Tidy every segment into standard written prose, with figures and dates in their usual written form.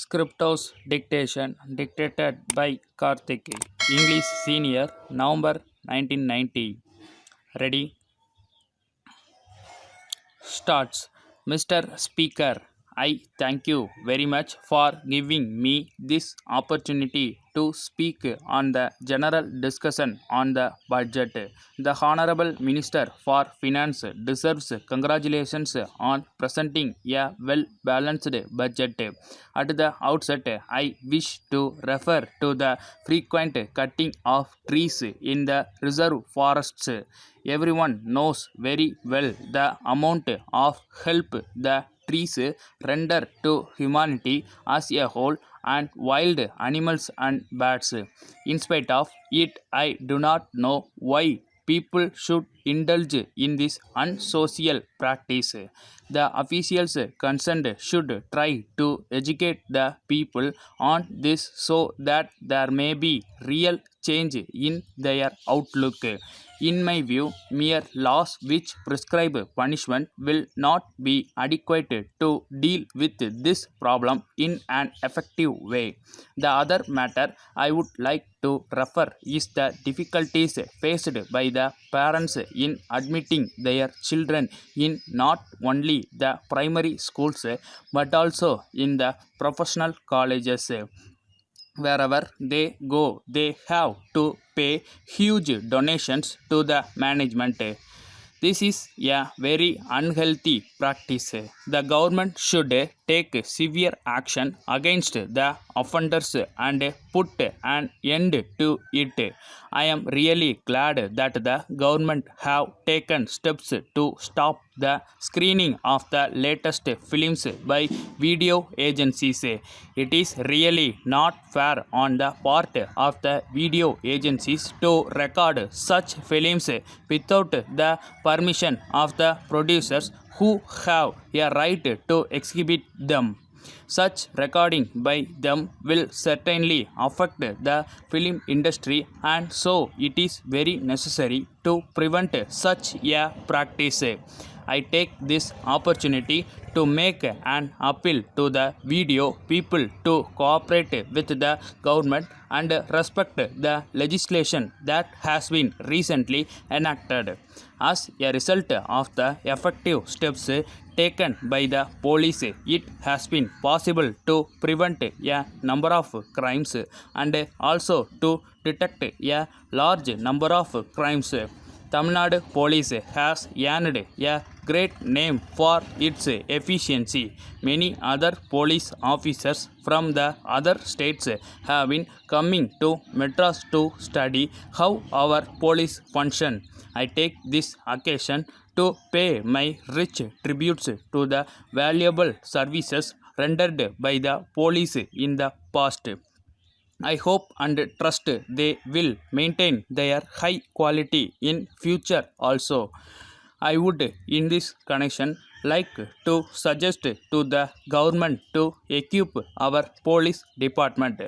Scriptos dictation dictated by Karthik. English Senior, November 1990. Ready? Starts. Mr. Speaker, I thank you very much for giving me this opportunity to speak on the general discussion on the budget. The Honorable Minister for Finance deserves congratulations on presenting a well balanced budget. At the outset, I wish to refer to the frequent cutting of trees in the reserve forests. Everyone knows very well the amount of help the trees render to humanity as a whole and wild animals and birds. In spite of it, I do not know why people should indulge in this unsocial practice. The officials concerned should try to educate the people on this so that there may be real change in their outlook. In my view, mere laws which prescribe punishment will not be adequate to deal with this problem in an effective way. The other matter I would like to refer is the difficulties faced by the parents in admitting their children in not only the primary schools but also in the professional colleges. Wherever they go, they have to pay huge donations to the management. This is a very unhealthy practice. The government should take severe action against the offenders and put an end to it. I am really glad that the government have taken steps to stop the screening of the latest films by video agencies. It is really not fair on the part of the video agencies to record such films without the permission of the producers who have a right to exhibit them. Such recording by them will certainly affect the film industry, and so it is very necessary to prevent such a practice. I take this opportunity to make an appeal to the video people to cooperate with the government and respect the legislation that has been recently enacted. As a result of the effective steps taken by the police, it has been possible to prevent a number of crimes and also to detect a large number of crimes. Tamil Nadu Police has earned a great name for its efficiency. Many other police officers from the other states have been coming to Madras to study how our police function. I take this occasion to pay my rich tributes to the valuable services rendered by the police in the past. I hope and trust they will maintain their high quality in future also. I would in this connection like to suggest to the government to equip our police department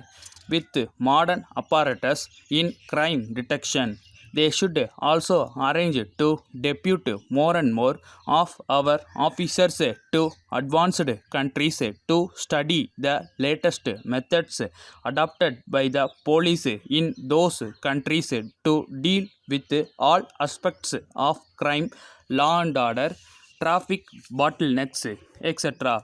with modern apparatus in crime detection. They should also arrange to depute more and more of our officers to advanced countries to study the latest methods adopted by the police in those countries to deal with all aspects of crime, law and order, traffic bottlenecks, etc.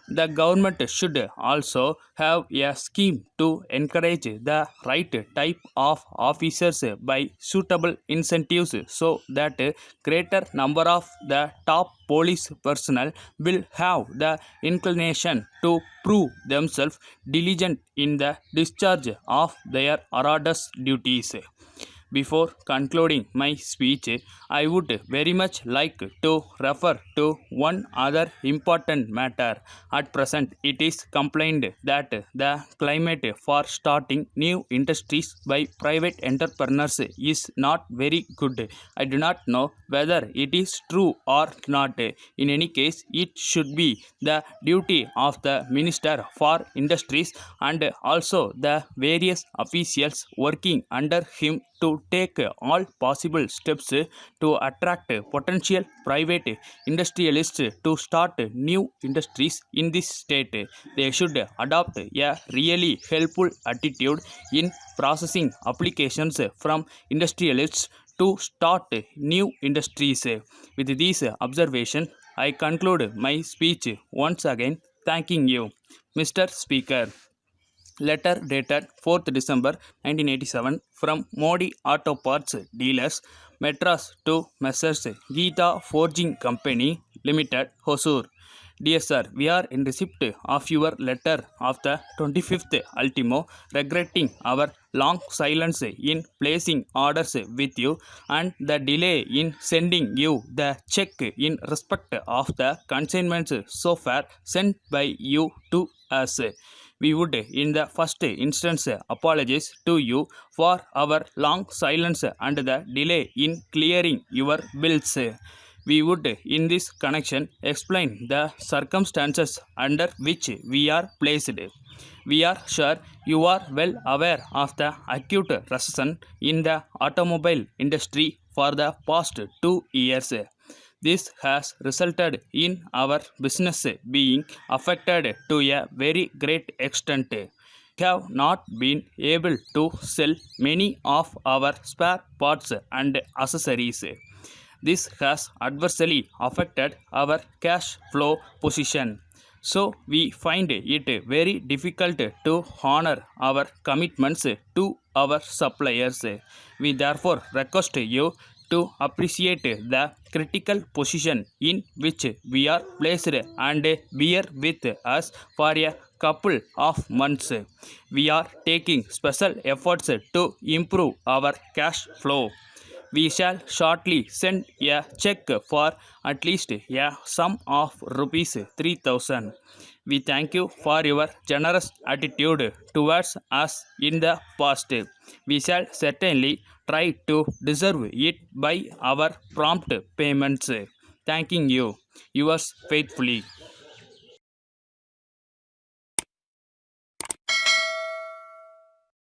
The government should also have a scheme to encourage the right type of officers by suitable incentives so that greater number of the top police personnel will have the inclination to prove themselves diligent in the discharge of their arduous duties. Before concluding my speech, I would very much like to refer to one other important matter. At present, it is complained that the climate for starting new industries by private entrepreneurs is not very good. I do not know whether it is true or not. In any case, it should be the duty of the Minister for Industries and also the various officials working under him to take all possible steps to attract potential private industrialists to start new industries in this state. They should adopt a really helpful attitude in processing applications from industrialists to start new industries. With this observation, I conclude my speech once again, thanking you, Mr. Speaker. Letter dated 4th December 1987 from Modi Auto Parts Dealers, Madras to Messrs. Geeta Forging Company Limited, Hosur. Dear Sir, we are in receipt of your letter of the 25th ultimo, regretting our long silence in placing orders with you and the delay in sending you the check in respect of the consignments so far sent by you to us. We would, in the first instance, apologize to you for our long silence and the delay in clearing your bills. We would, in this connection, explain the circumstances under which we are placed. We are sure you are well aware of the acute recession in the automobile industry for the past 2 years. This has resulted in our business being affected to a very great extent. We have not been able to sell many of our spare parts and accessories. This has adversely affected our cash flow position. So, we find it very difficult to honor our commitments to our suppliers. We therefore request you to appreciate the critical position in which we are placed and bear with us for a couple of months. We are taking special efforts to improve our cash flow. We shall shortly send a check for at least a sum of rupees 3,000. We thank you for your generous attitude towards us in the past. We shall certainly try to deserve it by our prompt payments. Thanking you, yours faithfully.